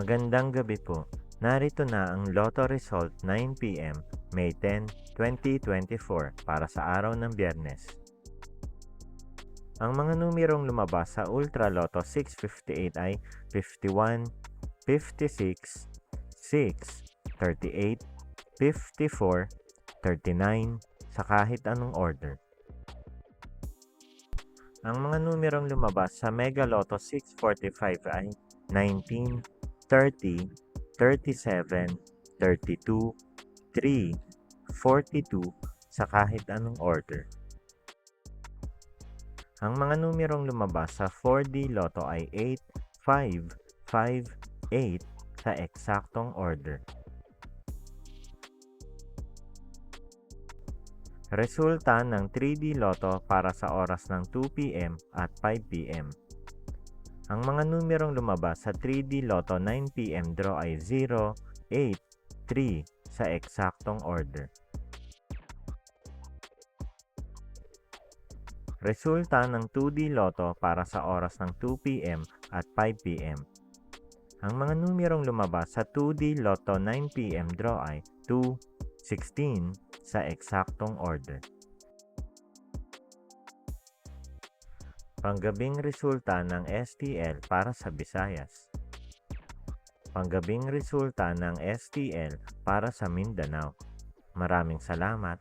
Magandang gabi po. Narito na ang Lotto Result 9 p.m. May 10, 2024 para sa araw ng Biyernes. Ang mga numerong lumabas sa Ultra Lotto 658 ay 51, 56, 6, 38, 54, 39 sa kahit anong order. Ang mga numerong lumabas sa Mega Lotto 645 ay 19, 30, 37, 32, 3, 42 sa kahit anong order. Ang mga numerong lumabas sa 4D Lotto ay 8, 5, 5, 8 sa eksaktong order. Resulta ng 3D Lotto para sa oras ng 2 p.m. at 5 p.m. Ang mga numerong lumabas sa 3D Lotto 9 p.m. draw ay 0, 8, 3 sa eksaktong order. Resulta ng 2D Lotto para sa oras ng 2 p.m. at 5 p.m. Ang mga numerong lumabas sa 2D Lotto 9 p.m. draw ay 2, 16 sa eksaktong order. Panggabing resulta ng STL para sa Visayas. Panggabing resulta ng STL para sa Mindanao. Maraming salamat.